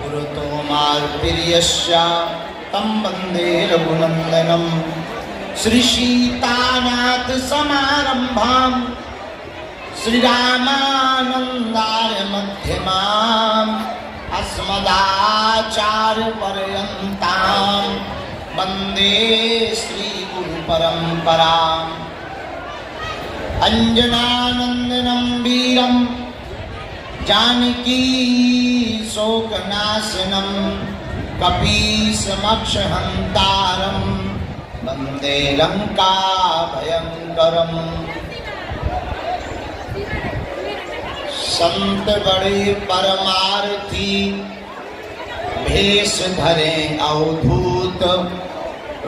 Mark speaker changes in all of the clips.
Speaker 1: गुरुतोमार्प्रियस्य तं वन्दे रघुनन्दनं श्रीसीतानाथ समारम्भां श्रीरामानन्दाय मध्यमाम् अस्मदाचार्यपर्यन्तां वन्दे श्रीगुरुपरम्पराम् अंजनानन्दनं वीरं जानकी शोकनाशनं कपीशमक्षहन्तारं वन्दे लङ्काभयङ्करम्। संत बड़े परमार्थी भेष धरे अवधूत,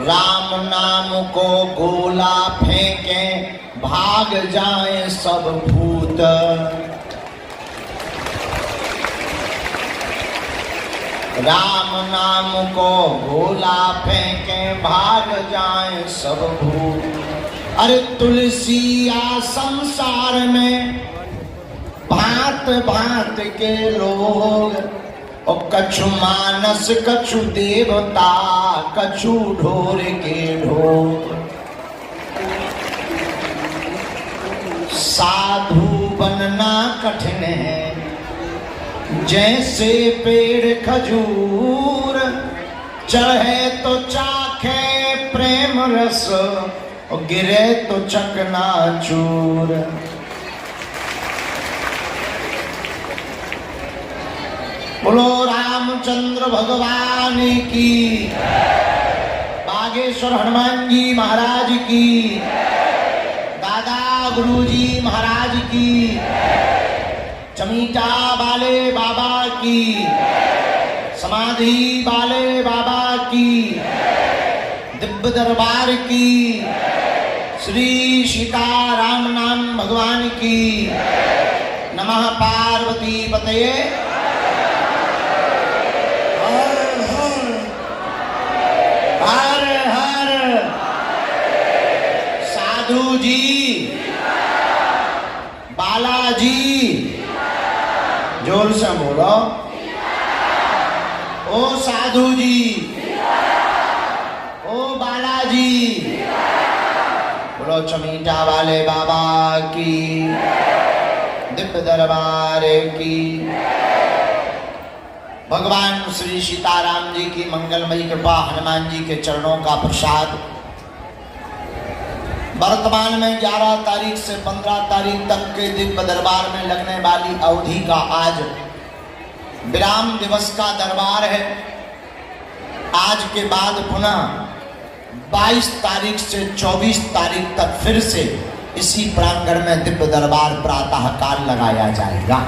Speaker 1: राम नाम को गोला फेंके भाग जाए सब भूत। राम नाम को गोला फेंके भाग जाए सब भूत। अरे तुलसी आ संसार में भांत भांत के लोग, और कछु मानस कछु देवता कछु ढोर के ढोर। साधु बनना कठिन है जैसे पेड़ खजूर, चढ़े तो चाखे प्रेम रस और गिरे तो चकनाचूर। बोलो रामचंद्र भगवान की, बागेश्वर हनुमान जी महाराज की, दादा गुरुजी महाराज की, चमीटा वाले बाबा की, समाधि वाले बाबा की, दिव्य दरबार की, श्री सीताराम नाम भगवान की। नमः पार्वती पतये। हर हर साधु जी, बालाजी, जोर से बोलो। ओ साधु जी, ओ बालाजी, बोलो चमीटा वाले बाबा की, दिव्य दरबार की। भगवान श्री सीताराम जी की मंगलमयी कृपा, हनुमान जी के चरणों का प्रसाद। वर्तमान में 11 तारीख से 15 तारीख तक के दिव्य दरबार में लगने वाली अवधि का आज विराम दिवस का दरबार है। आज के बाद पुनः 22 तारीख से 24 तारीख तक फिर से इसी प्रांगण में दिव्य दरबार प्रातः काल लगाया जाएगा।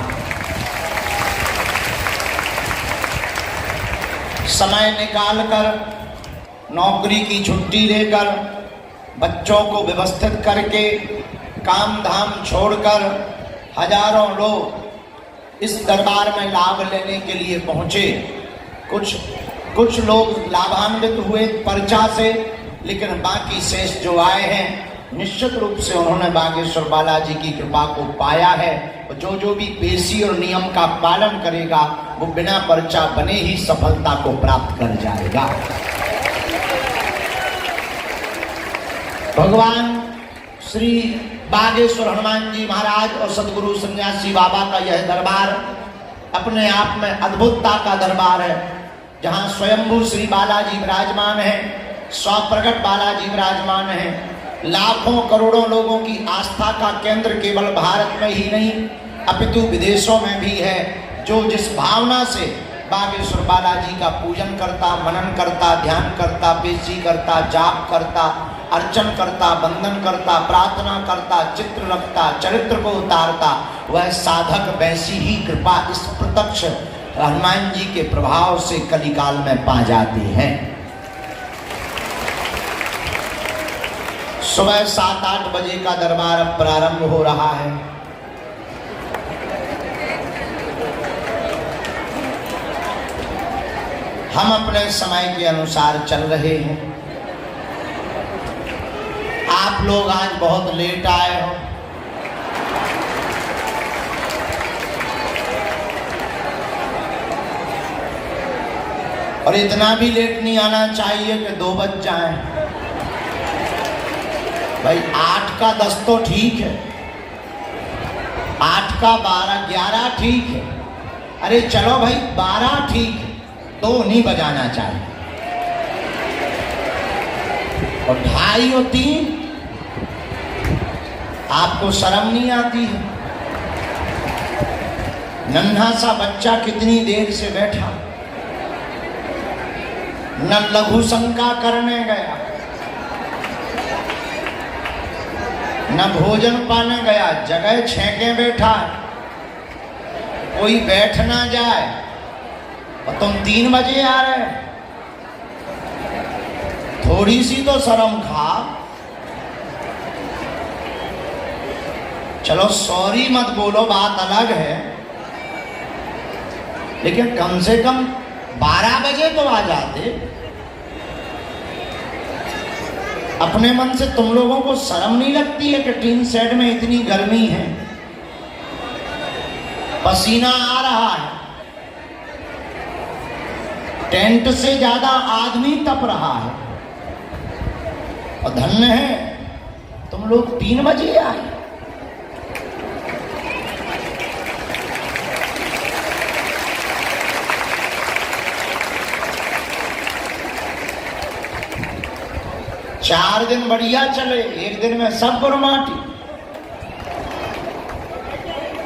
Speaker 1: समय निकालकर, नौकरी की छुट्टी लेकर, बच्चों को व्यवस्थित करके, काम धाम छोड़कर हजारों लोग इस दरबार में लाभ लेने के लिए पहुंचे। कुछ लोग लाभान्वित हुए पर्चा से, लेकिन बाकी शेष जो आए हैं निश्चित रूप से उन्होंने बागेश्वर बालाजी की कृपा को पाया है। जो भी पेशी और नियम का पालन करेगा वो बिना पर्चा बने ही सफलता को प्राप्त कर जाएगा। भगवान श्री बागेश्वर हनुमान जी महाराज और सदगुरु सन्यासी बाबा का यह दरबार अपने आप में अद्भुतता का दरबार है, जहाँ स्वयंभू श्री बालाजी विराजमान है, स्वप्रगट बालाजी विराजमान है। लाखों करोड़ों लोगों की आस्था का केंद्र केवल भारत में ही नहीं अपितु विदेशों में भी है। जो जिस भावना से बागेश्वर बालाजी का पूजन करता, मनन करता, ध्यान करता, पेशी करता, जाप करता, अर्चन करता, वंदन करता, प्रार्थना करता, चित्र रखता, चरित्र को उतारता, वह साधक वैसी ही कृपा इस प्रत्यक्ष हनुमान जी के प्रभाव से कलिकाल में पा जाते हैं। सुबह 7-8 बजे का दरबार अब प्रारंभ हो रहा है। हम अपने समय के अनुसार चल रहे हैं। आप लोग आज बहुत लेट आए हो। और इतना भी लेट नहीं आना चाहिए कि 2 बज जाए। भाई 8 का 10 तो ठीक है, 8 का 12 11 ठीक है, अरे चलो भाई 12 ठीक है, 2 नहीं बजाना चाहिए। और 2:30 और 3 आपको शर्म नहीं आती है? नन्हा सा बच्चा कितनी देर से बैठा, न लघु शंका करने गया, न भोजन पाने गया, जगह छेके बैठा, कोई बैठ ना जाए और तुम 3 बजे आ रहे। थोड़ी सी तो शर्म खा। चलो सॉरी मत बोलो, बात अलग है, लेकिन कम से कम 12 बजे तो आ जाते। अपने मन से तुम लोगों को शर्म नहीं लगती है कि टीन शेड में इतनी गर्मी है, पसीना आ रहा है, टेंट से ज्यादा आदमी तप रहा है, और धन्य है तुम लोग 3 बजे आए। चार दिन बढ़िया चले, एक दिन में सब गुरमाटी।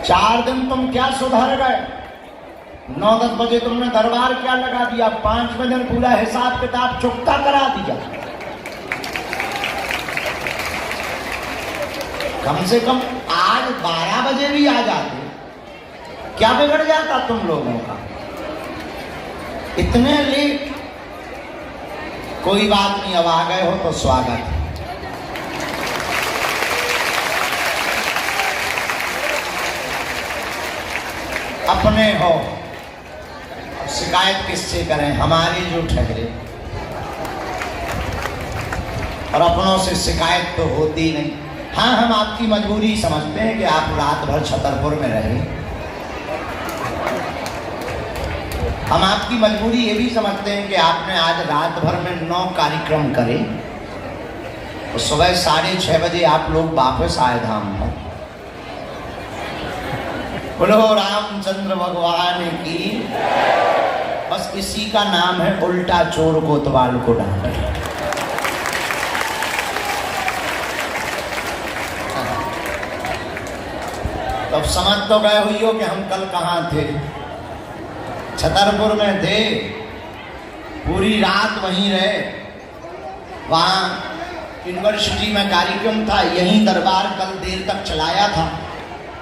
Speaker 1: 4 दिन तुम क्या सुधर गए? 9-10 बजे तुमने दरबार क्या लगा दिया, 5 बजे पूरा हिसाब किताब चुकता करा दिया। कम से कम आज 12 बजे भी आ जाते, क्या बिगड़ जाता तुम लोगों का? इतने लेट? कोई बात नहीं, अब आ गए हो तो स्वागत है। अपने हो, अब शिकायत किससे करें? हमारी जो ठहरे, और अपनों से शिकायत तो होती नहीं। हाँ, हम आपकी मजबूरी समझते हैं कि आप रात भर छतरपुर में रहे, हम आपकी मजबूरी ये भी समझते हैं कि आपने आज रात भर में 9 कार्यक्रम करे, तो सुबह 6:30 बजे आप लोग वापस आए धाम पर। बोलो रामचंद्र भगवान की। बस इसी का नाम है उल्टा चोर कोतवाल को डांटे। तब समझ तो गए हुई हो कि हम कल कहाँ थे। छतरपुर में थे, पूरी रात वहीं रहे। वहाँ यूनिवर्सिटी में कार्यक्रम था, यहीं दरबार कल देर तक चलाया था,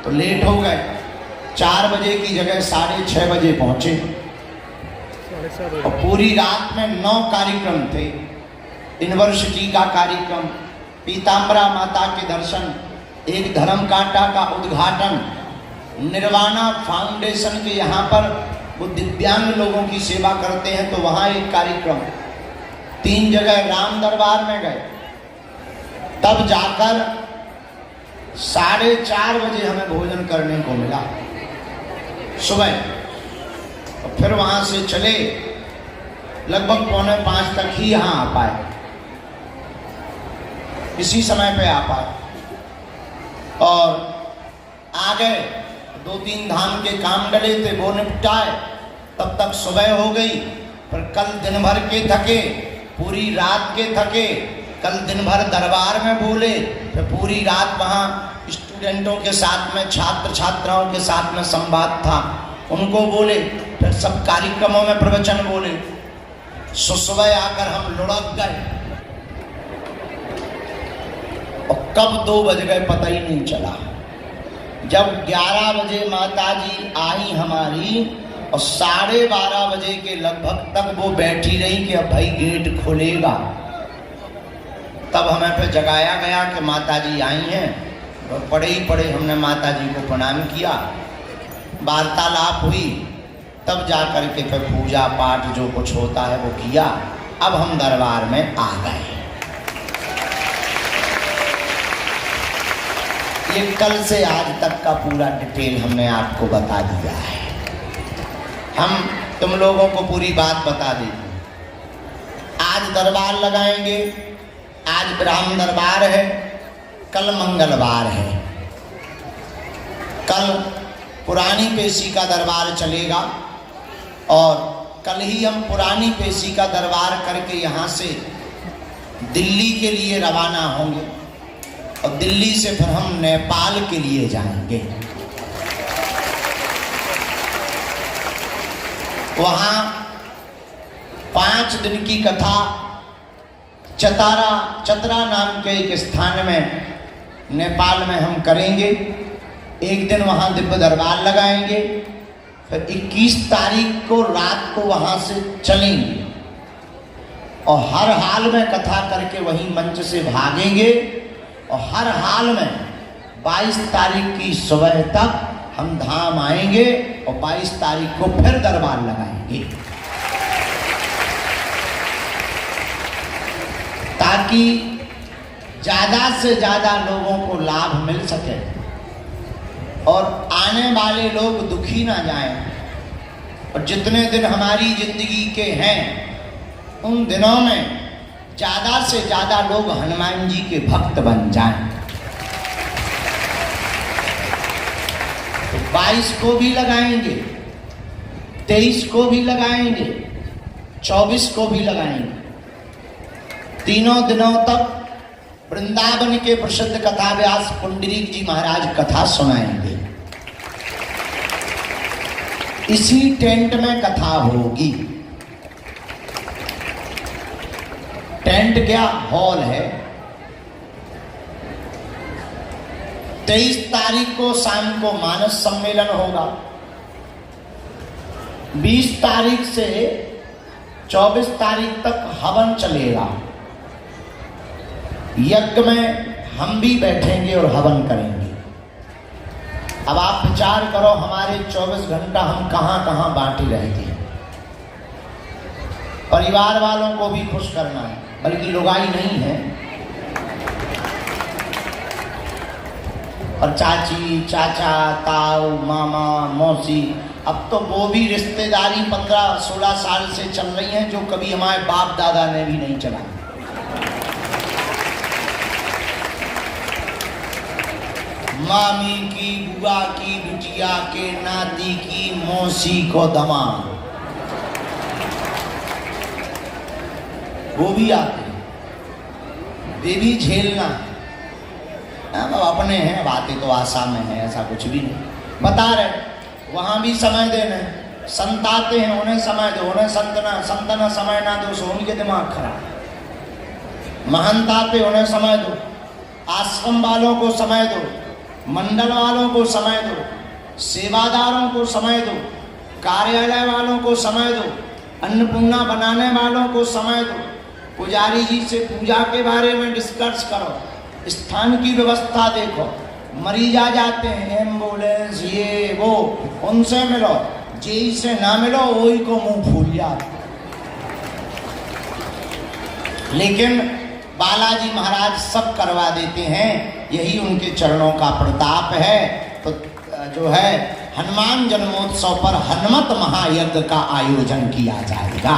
Speaker 1: तो लेट हो गए। 4 बजे की जगह 6:30 बजे पहुंचे, और पूरी रात में 9 कार्यक्रम थे। यूनिवर्सिटी का कार्यक्रम, पीताम्बरा माता के दर्शन, एक धर्म कांटा का उद्घाटन, निर्वाणा फाउंडेशन के यहाँ पर वो दिव्यांग लोगों की सेवा करते हैं, तो वहाँ एक कार्यक्रम। 3 जगह राम दरबार में गए, तब जाकर 4:30 बजे हमें भोजन करने को मिला सुबह। और फिर वहाँ से चले, लगभग 4:45 तक ही यहाँ आ पाए, इसी समय पे आ पाए। और आ गए, 2-3 धाम के काम डले थे, वो निपटाए, तब तक सुबह हो गई। पर कल दिन भर के थके, पूरी रात के थके, कल दिन भर दरबार में बोले, फिर पूरी रात वहाँ स्टूडेंटों के साथ में, छात्र छात्राओं के साथ में संवाद था, उनको बोले, फिर सब कार्यक्रमों में प्रवचन बोले। सुबह आकर हम लुढ़क गए, और कब 2 बज गए पता ही नहीं चला। जब 11 बजे माता जी आई हमारी, और 12:30 बजे के लगभग तक वो बैठी रही कि अब भाई गेट खुलेगा, तब हमें फिर जगाया गया कि माता जी आई हैं। और पड़े ही पड़े हमने माता जी को प्रणाम किया, वार्तालाप हुई, तब जा कर के फिर पूजा पाठ जो कुछ होता है वो किया। अब हम दरबार में आ गए। ये कल से आज तक का पूरा डिटेल हमने आपको बता दिया है। हम तुम लोगों को पूरी बात बता दी। आज दरबार लगाएंगे, आज ब्राह्मण दरबार है, कल मंगलवार है, कल पुरानी पेशी का दरबार चलेगा और कल ही हम पुरानी पेशी का दरबार करके यहाँ से दिल्ली के लिए रवाना होंगे और दिल्ली से फिर हम नेपाल के लिए जाएंगे। वहाँ 5 दिन की कथा चतरा नाम के एक स्थान में नेपाल में हम करेंगे। एक दिन वहाँ दिव्य दरबार लगाएंगे, फिर 21 तारीख को रात को वहाँ से चलेंगे और हर हाल में कथा करके वहीं मंच से भागेंगे और हर हाल में 22 तारीख की सुबह तक हम धाम आएंगे और 22 तारीख को फिर दरबार लगाएंगे, ताकि ज़्यादा से ज़्यादा लोगों को लाभ मिल सके और आने वाले लोग दुखी ना जाएं। और जितने दिन हमारी जिंदगी के हैं उन दिनों में ज़्यादा से ज़्यादा लोग हनुमान जी के भक्त बन जाएं। तो 22 को भी लगाएंगे, 23 को भी लगाएंगे, 24 को भी लगाएंगे। तीनों दिनों तक वृंदावन के प्रसिद्ध कथा व्यास पुंडरीक जी महाराज कथा सुनाएंगे। इसी टेंट में कथा होगी। टेंट क्या, हॉल है। 23 तारीख को शाम को मानस सम्मेलन होगा। 20 तारीख से 24 तारीख तक हवन चलेगा। यज्ञ में हम भी बैठेंगे और हवन करेंगे। अब आप विचार करो, हमारे 24 घंटा हम कहां कहां बांटे रहते हैं। परिवार वालों को भी खुश करना है, बल्कि लुगाई नहीं है, और चाची, चाचा, ताऊ, मामा, मौसी, अब तो वो भी रिश्तेदारी 15-16 साल से चल रही हैं जो कभी हमारे बाप दादा ने भी नहीं चलाई। मामी की, बुआ की, बिटिया के, नाती की, मौसी को दमाद, वो भी आते हैं। वे भी झेलना, अब अपने हैं, बातें तो आशा में है, ऐसा कुछ भी नहीं। बता रहे वहाँ भी समय देना, संत आते हैं उन्हें समय दो, उन्हें संतना समय ना दो सो उनके दिमाग खराब। महंत आते उन्हें समय दो, आश्रम वालों को समय दो, मंडल वालों को समय दो, सेवादारों को समय दो, कार्यालय वालों को समय दो, अन्नपूर्णा बनाने वालों को समय दो, पुजारी जी से पूजा के बारे में डिस्कस करो, स्थान की व्यवस्था देखो। मरीज आ जाते हैं, एम्बुलेंस ये वो, उनसे मिलो, जेई से ना मिलो वही को मुंह फूल जाता। लेकिन बालाजी महाराज सब करवा देते हैं, यही उनके चरणों का प्रताप है। तो जो है हनुमान जन्मोत्सव पर हनुमत महायज्ञ का आयोजन किया जाएगा।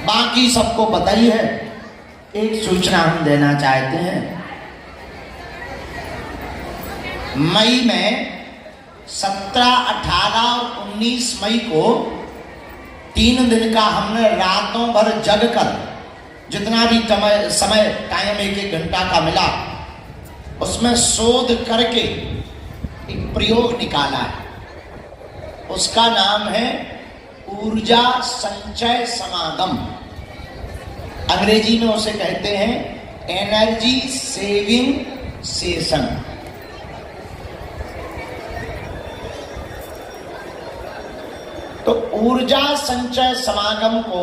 Speaker 1: बाकी सबको पता ही है। एक सूचना हम देना चाहते हैं, मई में 17, 18 और 19 मई को 3 दिन का हमने रातों भर जग कर जितना भी समय टाइम 1-1 घंटा का मिला उसमें शोध करके एक प्रयोग निकाला है। उसका नाम है ऊर्जा संचय समागम। अंग्रेजी में उसे कहते हैं एनर्जी सेविंग सेशन। तो ऊर्जा संचय समागम को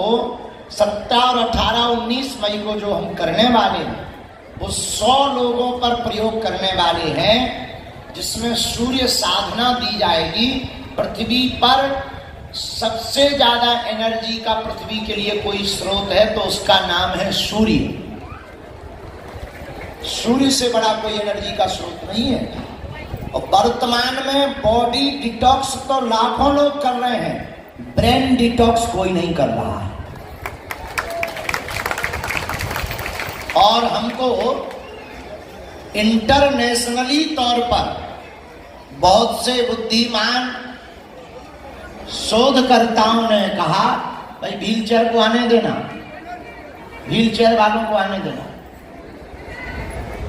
Speaker 1: 17 और 18, 19 मई को जो हम करने वाले हैं वो 100 लोगों पर प्रयोग करने वाले हैं, जिसमें सूर्य साधना दी जाएगी। पृथ्वी पर सबसे ज्यादा एनर्जी का पृथ्वी के लिए कोई स्रोत है तो उसका नाम है सूर्य। सूर्य से बड़ा कोई एनर्जी का स्रोत नहीं है। और वर्तमान में बॉडी डिटॉक्स तो लाखों लोग कर रहे हैं, ब्रेन डिटॉक्स कोई नहीं कर रहा है। और हमको इंटरनेशनली तौर पर बहुत से बुद्धिमान शोधकर्ताओं ने कहा, भाई व्हील चेयर को आने देना, व्हील चेयर वालों को आने देना,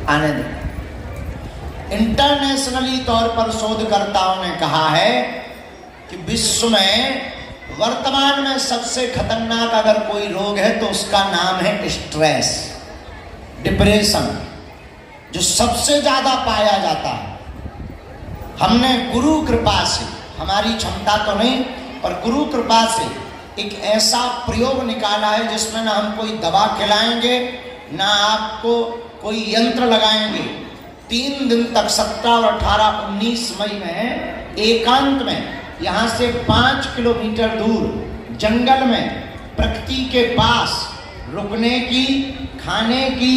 Speaker 1: आने देना। इंटरनेशनली तौर पर शोधकर्ताओं ने कहा है कि विश्व में वर्तमान में सबसे खतरनाक अगर कोई रोग है तो उसका नाम है स्ट्रेस, डिप्रेशन, जो सबसे ज्यादा पाया जाता है। हमने गुरु कृपा से, हमारी क्षमता तो नहीं पर गुरु कृपा से एक ऐसा प्रयोग निकाला है जिसमें ना हम कोई दवा खिलाएंगे ना आपको कोई यंत्र लगाएंगे। 3 दिन तक 17 और 18, 19 मई में एकांत में यहाँ से 5 किलोमीटर दूर जंगल में प्रकृति के पास रुकने की, खाने की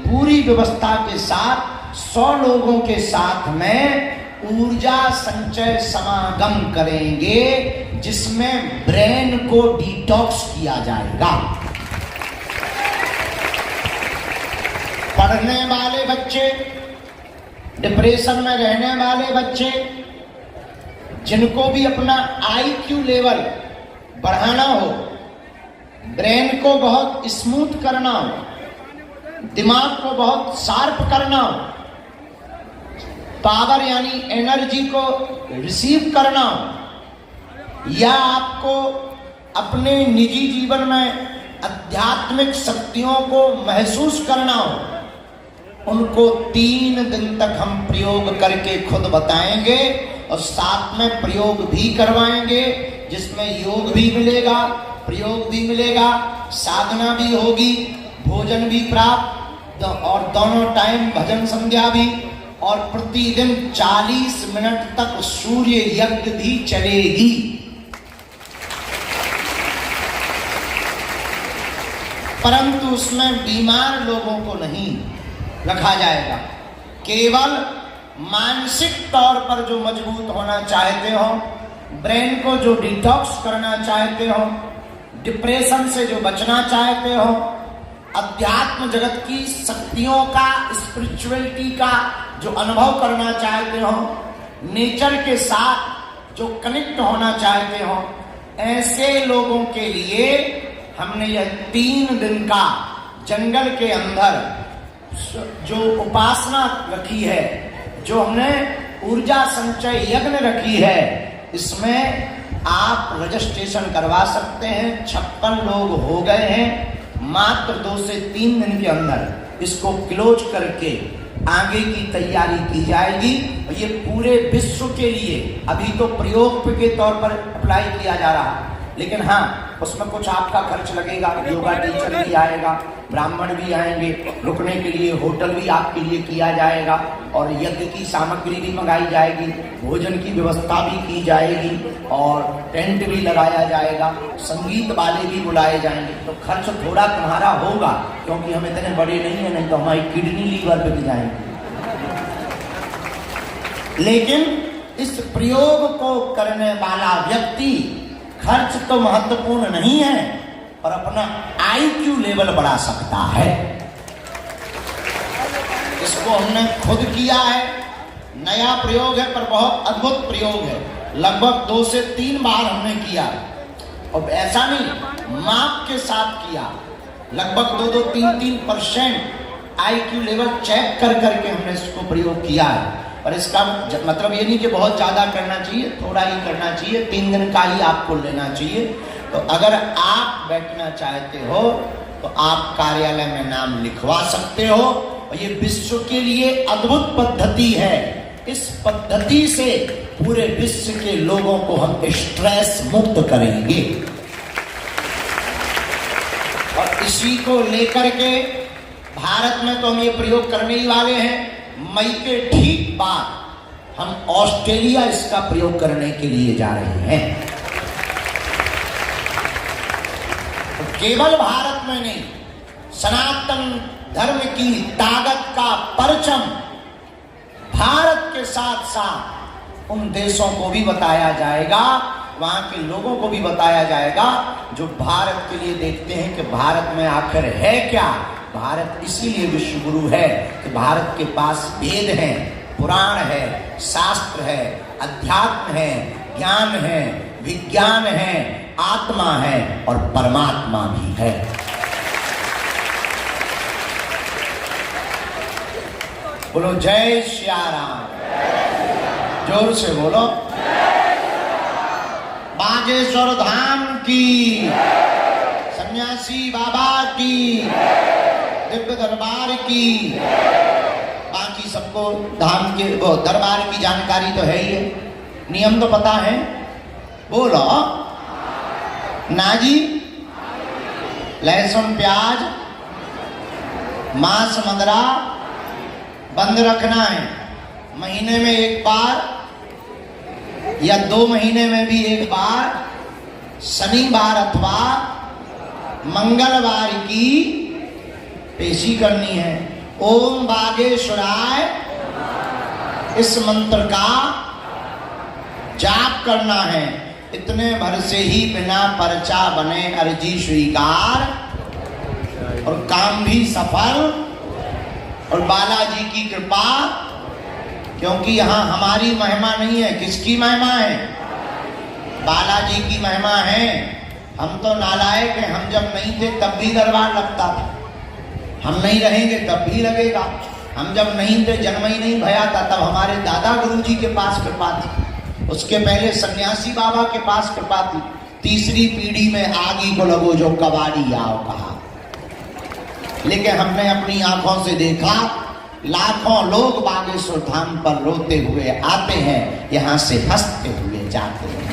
Speaker 1: पूरी व्यवस्था के साथ 100 लोगों के साथ में ऊर्जा संचय समागम करेंगे, जिसमें ब्रेन को डिटॉक्स किया जाएगा। पढ़ने वाले बच्चे, डिप्रेशन में रहने वाले बच्चे, जिनको भी अपना IQ लेवल बढ़ाना हो, ब्रेन को बहुत स्मूथ करना हो, दिमाग को बहुत शार्प करना हो, पावर यानी एनर्जी को रिसीव करना हो, या आपको अपने निजी जीवन में आध्यात्मिक शक्तियों को महसूस करना हो, उनको 3 दिन तक हम प्रयोग करके खुद बताएंगे और साथ में प्रयोग भी करवाएंगे, जिसमें योग भी मिलेगा, प्रयोग भी मिलेगा, साधना भी होगी, भोजन भी प्राप्त और दोनों टाइम भजन संध्या भी, और प्रतिदिन 40 मिनट तक सूर्य यज्ञ भी चलेगी। परंतु उसमें बीमार लोगों को नहीं रखा जाएगा, केवल मानसिक तौर पर जो मजबूत होना चाहते हो, ब्रेन को जो डिटॉक्स करना चाहते हो, डिप्रेशन से जो बचना चाहते हो, अध्यात्म जगत की शक्तियों का, स्पिरिचुअलिटी का जो अनुभव करना चाहते हो, नेचर के साथ जो कनेक्ट होना चाहते हो, ऐसे लोगों के लिए हमने यह 3 दिन का जंगल के अंदर जो उपासना रखी है, जो हमने ऊर्जा संचय यज्ञ रखी है, इसमें आप रजिस्ट्रेशन करवा सकते हैं। 56 लोग हो गए हैं। मात्र 2 से 3 दिन के अंदर इसको क्लोज करके आगे की तैयारी की जाएगी। और ये पूरे विश्व के लिए अभी तो प्रयोग के तौर पर अप्लाई किया जा रहा है, लेकिन हाँ उसमें कुछ आपका खर्च लगेगा। योगा टीचर भी आएगा, ब्राह्मण भी आएंगे, रुकने के लिए होटल भी आपके लिए किया जाएगा, और यज्ञ की सामग्री भी मंगाई जाएगी, भोजन की व्यवस्था भी की जाएगी, और टेंट भी लगाया जाएगा, संगीत वाले भी बुलाए जाएंगे। तो खर्च थोड़ा तुम्हारा होगा, क्योंकि हम इतने बड़े नहीं है, नहीं तो हमारी किडनी लीवर बिक जाएंगे। लेकिन इस प्रयोग को करने वाला व्यक्ति खर्च तो महत्वपूर्ण नहीं है, पर अपना IQ लेवल बढ़ा सकता है। इसको हमने खुद किया है, नया प्रयोग है पर बहुत अद्भुत प्रयोग है। लगभग 2 से 3 बार हमने किया, और ऐसा नहीं माप के साथ किया, लगभग 2-3% IQ लेवल चेक कर करके हमने इसको प्रयोग किया है। पर इसका मतलब ये नहीं कि बहुत ज़्यादा करना चाहिए, थोड़ा ही करना चाहिए, 3 दिन का ही आपको लेना चाहिए। तो अगर आप बैठना चाहते हो तो आप कार्यालय में नाम लिखवा सकते हो, और ये विश्व के लिए अद्भुत पद्धति है। इस पद्धति से पूरे विश्व के लोगों को हम स्ट्रेस मुक्त करेंगे, और इसी को लेकर के भारत में तो हम ये प्रयोग करने ही वाले हैं। मई के ठीक बाद हम ऑस्ट्रेलिया इसका प्रयोग करने के लिए जा रहे हैं। तो केवल भारत में नहीं, सनातन धर्म की ताकत का परचम भारत के साथ साथ उन देशों को भी बताया जाएगा, वहां के लोगों को भी बताया जाएगा जो भारत के लिए देखते हैं कि भारत में आखिर है क्या। भारत इसीलिए विश्व गुरु है कि भारत के पास वेद है, पुराण है, शास्त्र है, अध्यात्म है, ज्ञान है, विज्ञान है, आत्मा है और परमात्मा भी है। बोलो जय श्री राम, जोर से बोलो। बागेश्वर धाम की, सन्यासी बाबा की, दिव्य दरबार की। बाकी सबको धाम के वो दरबार की जानकारी तो है ही है, नियम तो पता है। बोलो ना जी। लहसुन प्याज मांस मदरा बंद रखना है। महीने में एक बार या 2 महीने में भी एक बार, शनिवार अथवा मंगलवार की पेशी करनी है। ओम बागेश्वराय, इस मंत्र का जाप करना है। इतने भर से ही बिना पर्चा बने अर्जी स्वीकार और काम भी सफल और बालाजी की कृपा। क्योंकि यहाँ हमारी महिमा नहीं है, किसकी महिमा है? बालाजी की महिमा है। हम तो नालायक हैं, हम जब नहीं थे तब भी दरबार लगता था, हम नहीं रहेंगे तब भी लगेगा। हम जब नहीं थे, जन्म ही नहीं भया था, तब हमारे दादा गुरुजी के पास कृपा थी। उसके पहले सन्यासी बाबा के पास कृपा थी। तीसरी पीढ़ी में आगी को लगो जो कबाड़ी आओ कहा। लेकिन हमने अपनी आंखों से देखा, लाखों लोग बागेश्वर धाम पर रोते हुए आते हैं, यहां से हंसते हुए जाते हैं।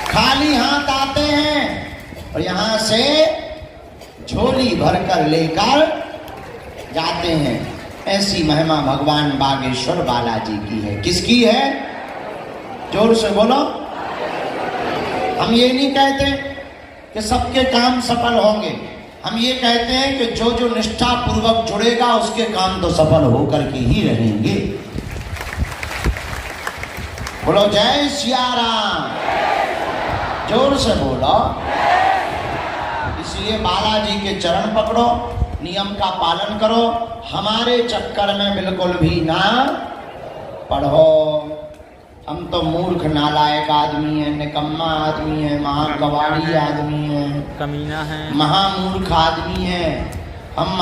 Speaker 1: खाली हाथ आते हैं और यहां से झोली भरकर लेकर जाते हैं। ऐसी महिमा भगवान बागेश्वर बालाजी की है। किसकी है? जोर से बोलो। हम ये नहीं कहते कि सबके काम सफल होंगे, हम ये कहते हैं कि जो जो निष्ठा पूर्वक जुड़ेगा उसके काम तो सफल होकर के ही रहेंगे। बोलो जय सिया राम, जोर से बोलो। इसलिए बालाजी के चरण पकड़ो, नियम का पालन करो, हमारे चक्कर में बिल्कुल भी ना पढ़ो। हम तो मूर्ख नालायक आदमी है, निकम्मा आदमी है, महाकवाड़ी आदमी है,
Speaker 2: कमीना है,
Speaker 1: महामूर्ख आदमी है। हम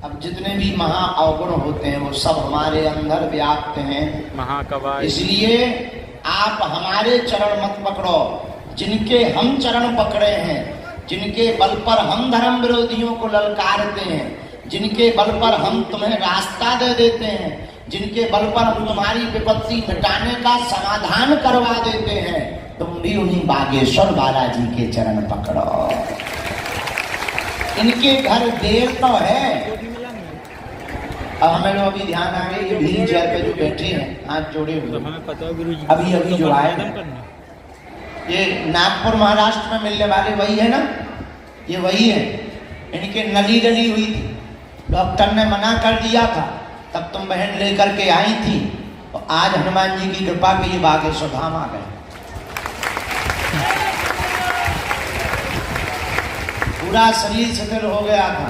Speaker 1: अब जितने भी महा अवगुण होते हैं वो सब हमारे अंदर व्याप्त हैं,
Speaker 2: महाकवाड़ी।
Speaker 1: इसलिए आप हमारे चरण मत पकड़ो। जिनके हम चरण पकड़े हैं, जिनके बल पर हम धर्म विरोधियों को ललकारते हैं, जिनके बल पर हम तुम्हें रास्ता दे देते हैं, जिनके बल पर हम तुम्हारी विपत्ति मिटाने का समाधान करवा देते हैं, तुम भी उन्हीं बागेश्वर बालाजी के चरण पकड़ो। इनके घर देर तो है। अब हमें लोग अभी ध्यान आ गए, ये व्हील चेयर पे जो बैठे हैं हाथ जोड़े हुए, अभी अभी जो आए, ये नागपुर महाराष्ट्र में मिलने वाले वही है ना, ये वही है। इनके नली डली हुई थी, डॉक्टर ने मना कर दिया था, तब तुम बहन लेकर के आई थी, और आज हनुमान जी की कृपा के ये बागेश्वर धाम आ गए। पूरा शरीर शिथिल हो गया था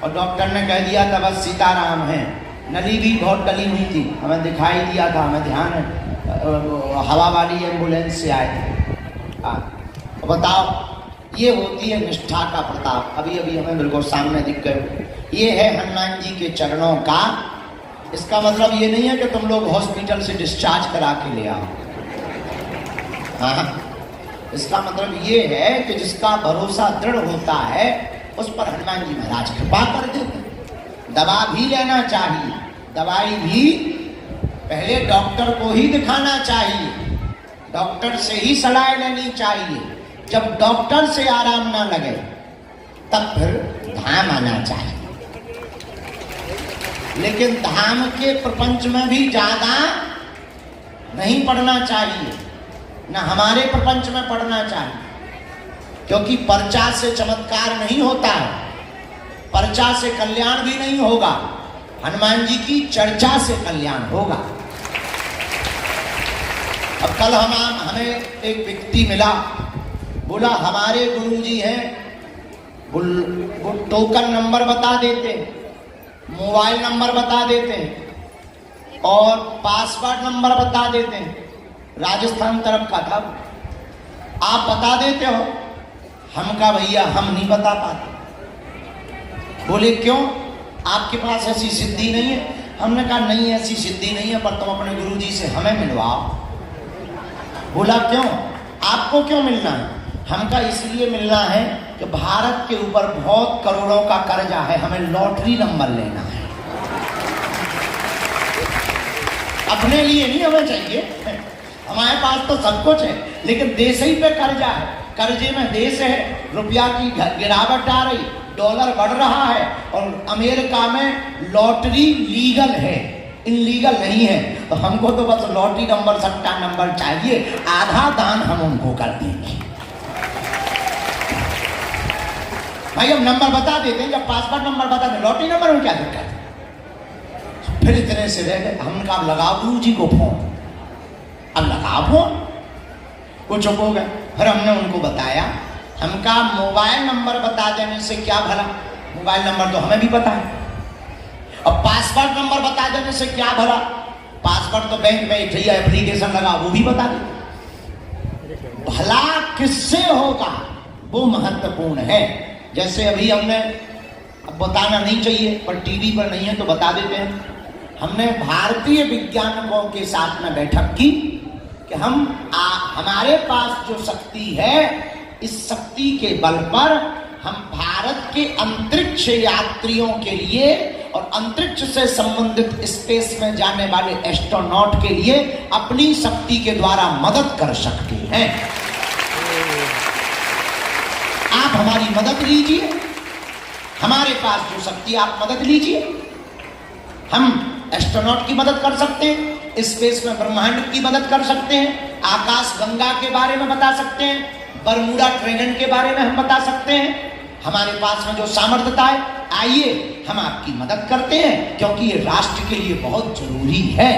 Speaker 1: और डॉक्टर ने कह दिया था बस सीताराम है। नली भी बहुत डली हुई थी, हमें दिखाई दिया था, हमें ध्यान है, हवा वाली एम्बुलेंस से आए थे। बताओ, ये होती है निष्ठा का प्रताप। अभी अभी हमें बिल्कुल सामने दिख गए। ये है हनुमान जी के चरणों का। इसका मतलब ये नहीं है कि तुम लोग हॉस्पिटल से डिस्चार्ज करा के ले आओ। हाँ, इसका मतलब ये है कि जिसका भरोसा दृढ़ होता है उस पर हनुमान जी महाराज कृपा कर देते हैं। दवा भी लेना चाहिए, दवाई भी पहले डॉक्टर को ही दिखाना चाहिए, डॉक्टर से ही सलाह लेनी चाहिए। जब डॉक्टर से आराम ना लगे तब फिर धाम आना चाहिए। लेकिन धाम के प्रपंच में भी ज्यादा नहीं पढ़ना चाहिए, ना हमारे प्रपंच में पढ़ना चाहिए, क्योंकि पर्चा से चमत्कार नहीं होता है। पर्चा से कल्याण भी नहीं होगा, हनुमान जी की चर्चा से कल्याण होगा। अब कल हमें एक व्यक्ति मिला, बोला हमारे गुरुजी हैं, वो टोकन नंबर बता देते, मोबाइल नंबर बता देते और पासवर्ड नंबर बता देते हैं। राजस्थान तरफ का था, आप बता देते हो? हम कहा भैया हम नहीं बता पाते। बोले क्यों, आपके पास ऐसी सिद्धि नहीं है? हमने कहा नहीं ऐसी सिद्धि नहीं है, पर तुम अपने गुरुजी से हमें मिलवाओ। बोला क्यों, आपको क्यों मिलना है? हम कहा इसलिए मिलना है कि भारत के ऊपर बहुत करोड़ों का कर्जा है, हमें लॉटरी नंबर लेना है। अपने लिए नहीं हमें चाहिए, हमारे पास तो सब कुछ है, लेकिन देश ही पे कर्जा है, कर्जे में देश है, रुपया की गिरावट आ रही, डॉलर बढ़ रहा है, और अमेरिका में लॉटरी लीगल है, इनलीगल नहीं है। तो हमको तो बस लॉटरी नंबर, सट्टा नंबर चाहिए, आधा दान हम उनको कर देंगे। भाई हम नंबर बता देते हैं, जब पासवर्ड नंबर बता दें, लॉटरी नंबर में क्या दिक्कत है? फिर इतने से रह गए, हम कहा लगाओ गुरु जी को फोन। अब लगाओ फोन, वो चुप हो गए। फिर हमने उनको बताया, हम कहा मोबाइल नंबर बता देने से क्या भला, मोबाइल नंबर तो हमें भी पता है। अब पासवर्ड नंबर बता देने से क्या भला, पासवर्ड तो बैंक में भैया एप्लीकेशन लगा वो भी बता दे। भला किससे होगा वो महत्वपूर्ण है। जैसे अभी हमने, अब बताना नहीं चाहिए पर टीवी पर नहीं है तो बता देते हैं, हमने भारतीय वैज्ञानिकों के साथ में बैठक की कि हमारे पास जो शक्ति है, इस शक्ति के बल पर हम भारत के अंतरिक्ष यात्रियों के लिए और अंतरिक्ष से संबंधित स्पेस में जाने वाले एस्ट्रोनॉट के लिए अपनी शक्ति के द्वारा मदद कर सकते हैं। आप हमारी मदद लीजिए, हमारे पास जो शक्ति, आप मदद लीजिए। हम एस्ट्रोनॉट की मदद कर सकते हैं, स्पेस में ब्रह्मांड की मदद कर सकते हैं, आकाश गंगा के बारे में बता सकते हैं, बरमूडा ट्रायंगल के बारे में हम बता सकते हैं। हमारे पास में जो सामर्थ्यता है, आइए हम आपकी मदद करते हैं, क्योंकि ये राष्ट्र के लिए बहुत जरूरी है।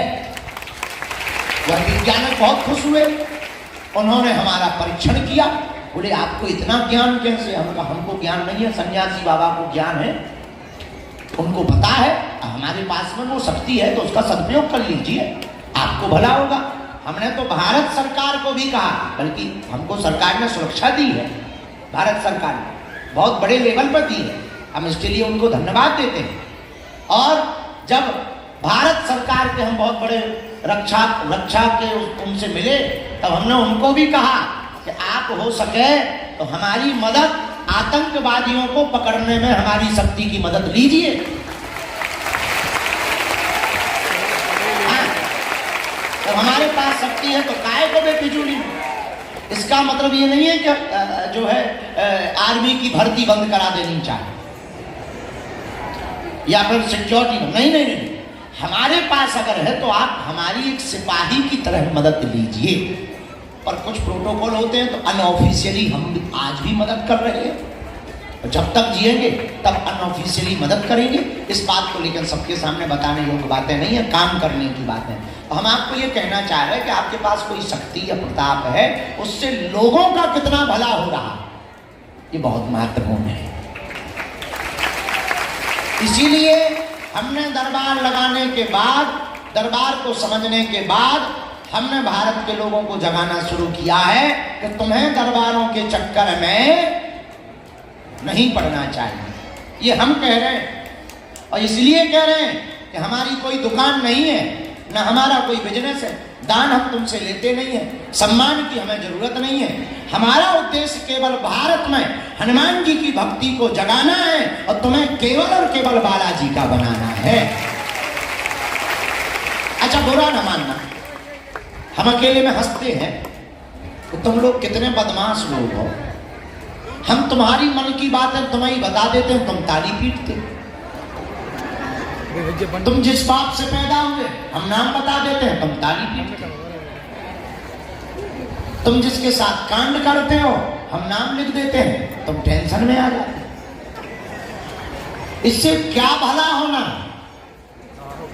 Speaker 1: वह वैज्ञानिक बहुत खुश हुए, उन्होंने हमारा परीक्षण किया, बोले आपको इतना ज्ञान कैसे? हमको ज्ञान नहीं है, सन्यासी बाबा को ज्ञान है, उनको पता है, हमारे पास में वो शक्ति है तो उसका सदुपयोग कर लीजिए, आपको भला होगा। हमने तो भारत सरकार को भी कहा, बल्कि हमको सरकार ने सुरक्षा दी है, भारत सरकार ने बहुत बड़े लेवल पर दी है, हम इसके लिए उनको धन्यवाद देते हैं। और जब भारत सरकार के हम बहुत बड़े रक्षा के उनसे मिले, तब हमने उनको भी कहा कि आप हो सके तो हमारी मदद, आतंकवादियों को पकड़ने में हमारी शक्ति की मदद लीजिए। तो हमारे पास शक्ति है तो काहे को बेफिजूली में। इसका मतलब ये नहीं है कि जो है आर्मी की भर्ती बंद करा देनी चाहिए या फिर सिक्योरिटी, नहीं। हमारे पास अगर है तो आप हमारी एक सिपाही की तरह मदद लीजिए। और कुछ प्रोटोकॉल होते हैं तो अनऑफिशियली हम आज भी मदद कर रहे हैं, जब तक जिएंगे तब अनऑफिशियली मदद करेंगे। इस बात को लेकर सबके सामने बताने योग्य बातें नहीं है, काम करने की बात है। तो हम आपको ये कहना चाह रहे हैं कि आपके पास कोई शक्ति या प्रताप है, उससे लोगों का कितना भला हो रहा, ये बहुत महत्वपूर्ण है। इसीलिए हमने दरबार लगाने के बाद, दरबार को समझने के बाद, हमने भारत के लोगों को जगाना शुरू किया है कि तुम्हें दरबारों के चक्कर में नहीं पड़ना चाहिए। ये हम कह रहे हैं, और इसलिए कह रहे हैं कि हमारी कोई दुकान नहीं है, ना हमारा कोई बिजनेस है, दान हम तुमसे लेते नहीं है, सम्मान की हमें जरूरत नहीं है। हमारा उद्देश्य केवल भारत में हनुमान जी की भक्ति को जगाना है और तुम्हें केवल और केवल बालाजी का बनाना है। अच्छा, बुरा न मानना, हम अकेले में हंसते हैं तो तुम लोग कितने बदमाश लोग हो। हम तुम्हारी मन की बातें तुम्हें ही बता देते हैं, तुम ताली पीटते। तुम जिस बाप से पैदा हुए हम नाम बता देते हैं, तुम ताली पीटते। तुम जिसके साथ कांड करते हो हम नाम लिख देते हैं, तुम टेंशन में आ जाते। इससे क्या भला होना?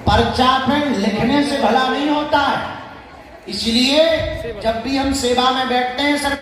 Speaker 1: पर्चा पे लिखने से भला नहीं होता है। इसलिए जब भी हम सेवा में बैठते हैं सर